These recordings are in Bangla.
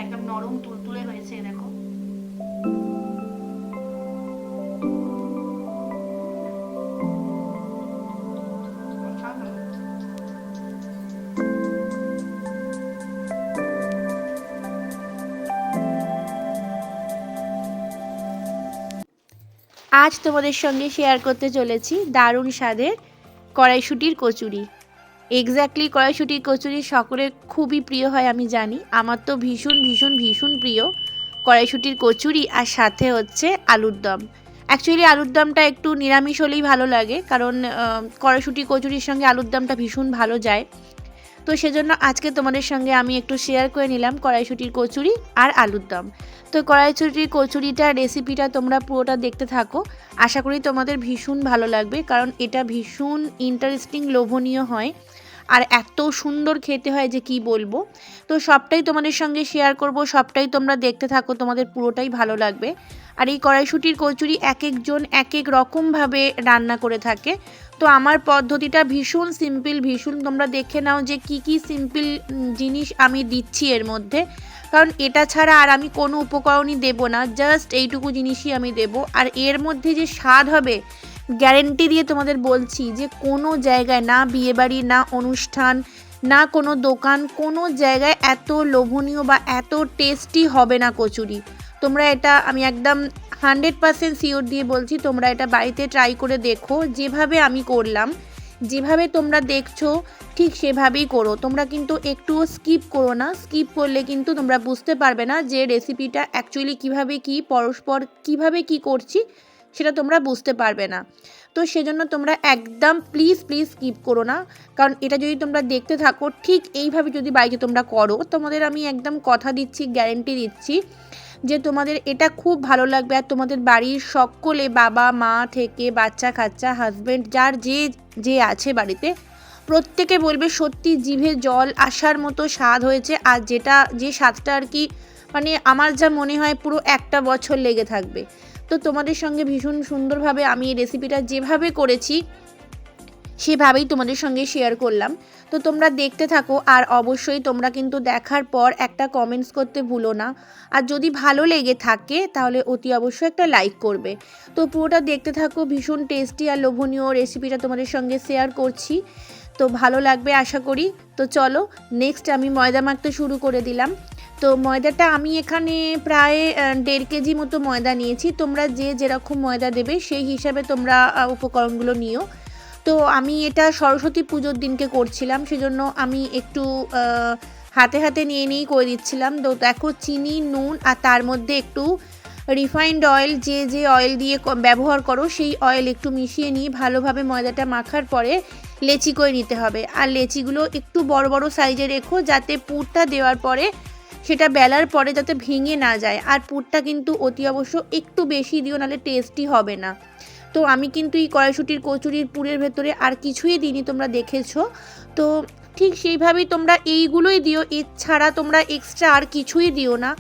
একদম নরম তুলতুলে হয়েছে দেখো। আজ তোমাদের সঙ্গে শেয়ার করতে চলেছি দারুণ স্বাদের কড়াইশুঁটির কচুরি। এক্স্যাক্টলি কড়াইশুঁটির কচুরি সকলের খুবই প্রিয় হয় আমি জানি, আমার তো ভীষণ ভীষণ ভীষণ প্রিয় কড়াইশুঁটির কচুরি, আর সাথে হচ্ছে আলুর দম। অ্যাকচুয়ালি আলুর দমটা একটু নিরামিষ হলেই ভালো লাগে, কারণ কড়াইশুঁটি কচুরির সঙ্গে আলুর দমটা ভীষণ ভালো যায়। তো সেজন্য আজকে তোমাদের সঙ্গে আমি একটু শেয়ার করে নিলাম কড়াইশুঁটির কচুরি আর আলুর দম। তো কড়াইশুঁটির কচুরিটার রেসিপিটা তোমরা পুরোটা দেখতে থাকো, আশা করি তোমাদের ভীষণ ভালো লাগবে, কারণ এটা ভীষণ ইন্টারেস্টিং, লোভনীয় হয় আর এত সুন্দর খেতে হয় যে কি বলবো। তো সবটাই তোমাদের সঙ্গে শেয়ার করব, সবটাই তোমরা দেখতে থাকো, তোমাদের পুরোটাই ভালো লাগবে। আর এই কড়াইশুঁটির কচুরি এক একজন এক এক রকমভাবে রান্না করে থাকে। তো আমার পদ্ধতিটা ভীষণ সিম্পল, ভীষণ তোমরা দেখে নাও যে কি কি সিম্পল জিনিস আমি দিচ্ছি এর মধ্যে, কারণ এটা ছাড়া আর আমি কোনো উপকরণই দেব না, জাস্ট এইটুকু জিনিসই আমি দেব। আর এর মধ্যে যে স্বাদ হবে গ্যারেন্টি দিয়ে তোমাদের বলছি যে কোনো জায়গায়, না বিয়েবাড়ি, না অনুষ্ঠান, না কোনো দোকান, কোনো জায়গায় এত লোভনীয় বা এত টেস্টি হবে না কচুরি। তোমরা এটা আমি একদম 100% শিওর দিয়ে বলছি, তোমরা এটা বাড়িতে ট্রাই করে দেখো, যেভাবে আমি করলাম, যেভাবে তোমরা দেখছো ঠিক সেভাবেই করো। তোমরা কিন্তু একটুও স্কিপ করো না, স্কিপ করলে কিন্তু তোমরা বুঝতে পারবে না যে রেসিপিটা অ্যাকচুয়ালি কীভাবে কী পরস্পর কীভাবে কী করছি, সেটা তোমরা বুঝতে পারবে না। তো সেজন্য তোমরা একদম প্লিজ প্লিজ স্কিপ করো না, কারণ এটা যদি তোমরা দেখতে থাকো ঠিক এইভাবে যদি বাড়িতে তোমরা করো, তোমাদের আমি একদম কথা দিচ্ছি, গ্যারেন্টি দিচ্ছি যে তোমাদের এটা খুব ভালো লাগবে। আর তোমাদের বাড়ির সকলে, বাবা মা থেকে বাচ্চা কাচ্চা, হাজব্যান্ড, যার যে যে আছে বাড়িতে, প্রত্যেকে বলবে সত্যি জিভে জল আসার মতো স্বাদ হয়েছে। আর যেটা যে স্বাদটা আর কি, মানে আমার যা মনে হয় পুরো একটা বছর লেগে থাকবে। তো তোমাদের সঙ্গে ভীষণ সুন্দরভাবে আমি এই রেসিপিটা যেভাবে করেছি সেভাবেই তোমাদের সঙ্গে শেয়ার করলাম। তো তোমরা দেখতে থাকো, আর অবশ্যই তোমরা কিন্তু দেখার পর একটা কমেন্টস করতে ভুলো না। আর যদি ভালো লেগে থাকে তাহলে অতি অবশ্যই একটা লাইক করবে। তো পুরোটা দেখতে থাকো, ভীষণ টেস্টি আর লোভনীয় রেসিপিটা তোমাদের সঙ্গে শেয়ার করছি, তো ভালো লাগবে আশা করি। তো চলো নেক্সট আমি ময়দা মাখতে শুরু করে দিলাম। তো ময়দাটা আমি এখানে প্রায় 1.5 কেজি মতো ময়দা নিয়েছি। তোমরা যে যেরকম ময়দা দেবে সেই হিসাবে তোমরা উপকরণগুলো নিও। তো আমি এটা সরস্বতী পুজোর দিনকে করছিলাম, সেজন্য আমি একটু হাতে হাতে নিয়ে নিয়েই করে দিচ্ছিলাম। তো দেখো চিনি, নুন আর তার মধ্যে একটু রিফাইন্ড অয়েল, যে যে অয়েল দিয়ে ব্যবহার করো সেই অয়েল একটু মিশিয়ে নিয়ে ভালোভাবে ময়দাটা মাখার পরে লেচি করে নিতে হবে। আর লেচিগুলো একটু বড় বড় সাইজে রেখো, যাতে পুরটা দেওয়ার পরে সেটা বেলার পরে যাতে ভেঙে না যায়। আর পুরটা কিন্তু অতি অবশ্য একটু বেশি দিও, নাহলে টেস্টি হবে না। তো আমি কিন্তু এই কড়াইশুঁটির কচুরির পুরের ভেতরে আর কিছুই দিইনি, তোমরা দেখেছো। তো ঠিক সেইভাবেই তোমরা এইগুলোই দিও, এছাড়া তোমরা এক্সট্রা আর কিছুই দিও না।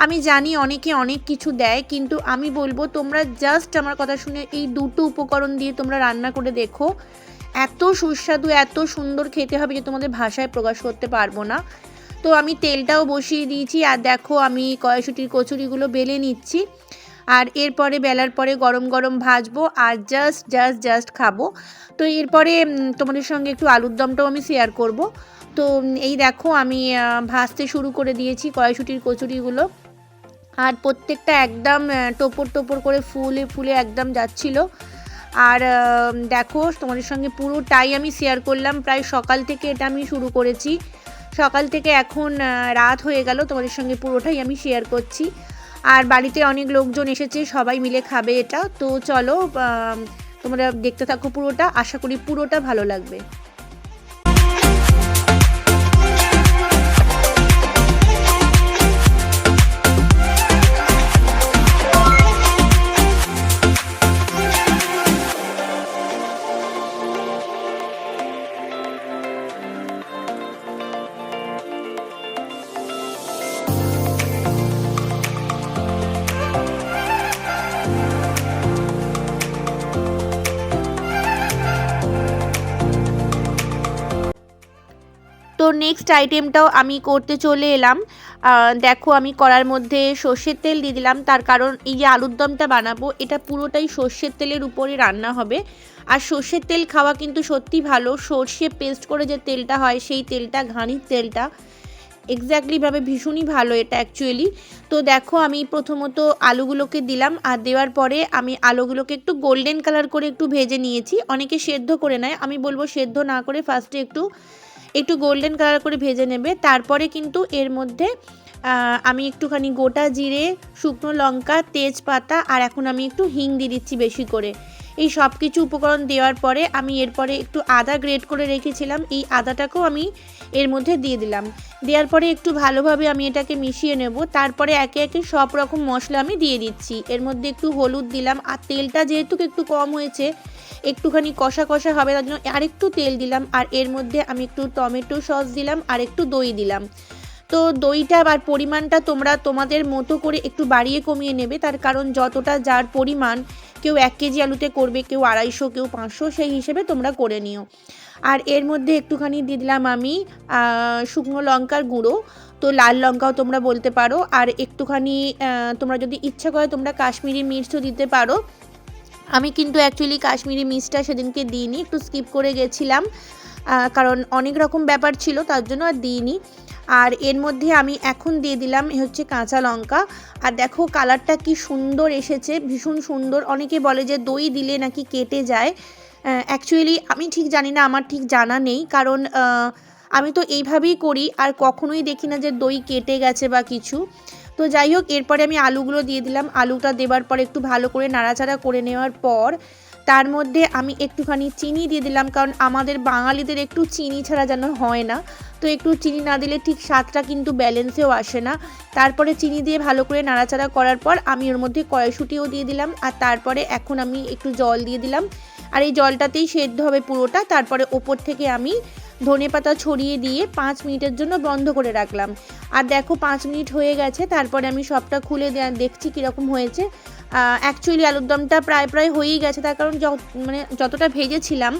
আমি জানি অনেকে অনেক কিছু দেয়, কিন্তু আমি বলবো তোমরা জাস্ট আমার কথা শুনে এই দুটো উপকরণ দিয়ে তোমরা রান্না করে দেখো, এত সুস্বাদু, এত সুন্দর খেতে হবে যে তোমাদের ভাষায় প্রকাশ করতে পারবো না। তো আমি তেলটাও বসিয়ে দিয়েছি, আর দেখো আমি কড়াইশুঁটির কচুরিগুলো বেলে নিচ্ছি। আর এরপরে বেলার পরে গরম গরম ভাজবো আর জাস্ট জাস্ট জাস্ট খাবো। তো এরপরে তোমাদের সঙ্গে একটু আলুর দমটাও আমি শেয়ার করব। তো এই দেখো আমি ভাজতে শুরু করে দিয়েছি কড়াইশুঁটির কচুরিগুলো, আর প্রত্যেকটা একদম টোপর টোপর করে ফুলে ফুলে একদম যাচ্ছিল। আর দেখো তোমাদের সঙ্গে পুরোটাই আমি শেয়ার করলাম, প্রায় সকাল থেকে এটা আমি শুরু করেছি, সকাল থেকে এখন রাত হয়ে গেল, তোমাদের সঙ্গে পুরোটাই আমি শেয়ার করছি। আর বাড়িতে অনেক লোকজন এসেছে, সবাই মিলে খাবে এটা। তো চলো তোমরা দেখতে থাকো পুরোটা, আশা করি পুরোটা ভালো লাগবে। তো নেক্সট আইটেমটাও আমি করতে চলে এলাম। দেখো আমি কড়ার মধ্যে সর্ষের তেল দিয়ে দিলাম, তার কারণ এই যে আলুর দমটা বানাবো এটা পুরোটাই সর্ষের তেলের উপরে রান্না হবে। আর সর্ষের তেল খাওয়া কিন্তু সত্যি ভালো, সর্ষে পেস্ট করে যে তেলটা হয় সেই তেলটা, ঘানির তেলটা এক্স্যাক্টলিভাবে ভীষণই ভালো এটা অ্যাকচুয়ালি। তো দেখো আমি প্রথমত আলুগুলোকে দিলাম, আর দেওয়ার পরে আমি আলুগুলোকে একটু গোল্ডেন কালার করে একটু ভেজে নিয়েছি। অনেকে সেদ্ধ করে নেয়, আমি বলবো সেদ্ধ না করে ফার্স্টে একটু একটু গোল্ডেন কালার করে ভেজে নেবে। তারপরে কিন্তু এর মধ্যে আমি একটুখানি গোটা জিরে, শুকনো লঙ্কা, তেজপাতা আর এখন আমি একটু হিং দিয়ে দিচ্ছি বেশি করে। এই সব কিছু উপকরণ দেওয়ার পরে আমি এরপরে একটু আদা গ্রেট করে রেখেছিলাম, এই আদাটাকেও আমি এর মধ্যে দিয়ে দিলাম। দেওয়ার পরে একটু ভালোভাবে আমি এটাকে মিশিয়ে নেব। তারপরে একে একে সব রকম মশলা আমি দিয়ে দিচ্ছি। এর মধ্যে একটু হলুদ দিলাম, আর তেলটা যেহেতু একটু কম হয়েছে, একটুখানি কষা কষা হবে তার জন্য আরেকটু তেল দিলাম। আর এর মধ্যে আমি একটু টমেটো সস দিলাম আর একটু দই দিলাম। তো দইটা আর পরিমাণটা তোমরা তোমাদের মতো করে একটু বাড়িয়ে কমিয়ে নেবে, তার কারণ যতটা যার পরিমাণ, কেউ 1 কেজি আলুতে করবে, কেউ 250, কেউ 500, সেই হিসেবে তোমরা করে নিও। আর এর মধ্যে একটুখানি দিয়ে দিলাম আমি শুকনো লঙ্কার গুঁড়ো, তো লাল লঙ্কাও তোমরা বলতে পারো। আর একটুখানি তোমরা যদি ইচ্ছা করে তোমরা কাশ্মীরি মির্চও দিতে পারো। আমি কিন্তু অ্যাকচুয়ালি কাশ্মীরি মির্চটা সেদিনকে দিইনি, একটু স্কিপ করে গেছিলাম, কারণ অনেক রকম ব্যাপার ছিল তার জন্য আর দিইনি। আর এর মধ্যে আমি এখন দিয়ে দিলাম হচ্ছে কাঁচা লঙ্কা। আর দেখো কালারটা কি সুন্দর এসেছে, ভীষণ সুন্দর। অনেকে বলে যে দই দিলে নাকি কেটে যায়, অ্যাকচুয়ালি আমি ঠিক জানি না, আমার ঠিক জানা নেই, কারণ আমি তো এইভাবেই করি আর কখনোই দেখি না যে দই কেটে গেছে বা কিছু। তো যাই হোক, এরপরে আমি আলুগুলো দিয়ে দিলাম। আলুটা দেওয়ার পর একটু ভালো করে নাড়াচাড়া করে নেওয়ার পর তার মধ্যে আমি একটুখানি চিনি দিয়ে দিলাম, কারণ আমাদের বাঙালিদের একটু চিনি ছাড়া যেন হয় না। তো একটু চিনি না দিলে ঠিক স্বাদটা কিন্তু ব্যালেন্সেও আসে না। তারপরে চিনি দিয়ে ভালো করে নাড়াচাড়া করার পর আমি ওর মধ্যে কড়াইশুঁটিও দিয়ে দিলাম, আর তারপরে এখন আমি একটু জল দিয়ে দিলাম। আর এই জলটাতেই সেদ্ধ হবে পুরোটা। তারপরে ওপর থেকে আমি ধনেপাতা ছড়িয়ে দিয়ে 5 মিনিটের জন্য বন্ধ করে রাখলাম। আর দেখো 5 মিনিট হয়ে গেছে, তারপরে আমি সবটা খুলে দেখছি কীরকম হয়েছে। অ্যাকচুয়ালি আলুর দমটা প্রায় হয়েই গেছে, তার কারণ মানে যতটা ভেজেছিলাম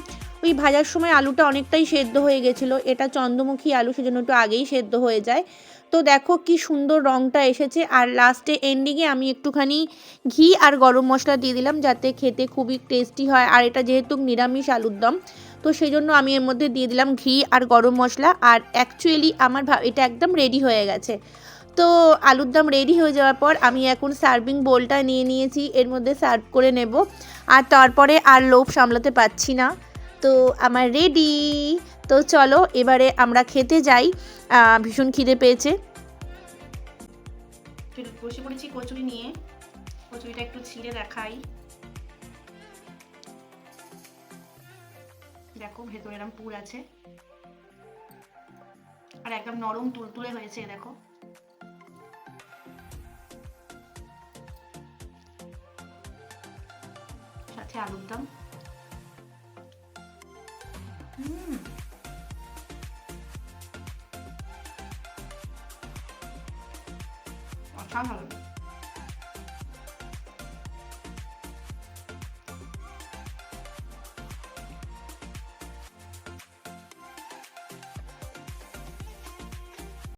ওই ভাজার সময় আলুটা অনেকটাই সেদ্ধ হয়ে গেছিলো। এটা চন্দ্রমুখী আলু, সেজন্য একটু আগেই সেদ্ধ হয়ে যায়। তো দেখো কি সুন্দর রঙটা এসেছে। আর লাস্টে এন্ডিংয়ে আমি একটুখানি ঘি আর গরম মশলা দিয়ে দিলাম, যাতে খেতে খুবই টেস্টি হয়। আর এটা যেহেতু নিরামিষ আলুর দম, তো সেই জন্য আমি এর মধ্যে দিয়ে দিলাম ঘি আর গরম মশলা। আর অ্যাকচুয়ালি আমার এটা একদম রেডি হয়ে গেছে। তো আলুর দম রেডি হয়ে যাওয়ার পর আমি এখন সার্ভিং বোলটা নিয়ে নিয়েছি, এর মধ্যে সার্ভ করে নেব। আর তারপরে আর লোভ সামলাতে পারছি না, তো আমার রেডি। তো চলো এবারে আমরা খেতে যাই, ভীষণ খিদে পেয়েছে। বসে পড়েছি কচুরি নিয়ে, কচুরিটা একটু ছিঁড়ে দেখাই। দেখো ভেতরে এরকম পুর আছে, আর একদম নরম তুলতুলে হয়েছে। দেখো সাথে আলুর দম। অসাধারণ।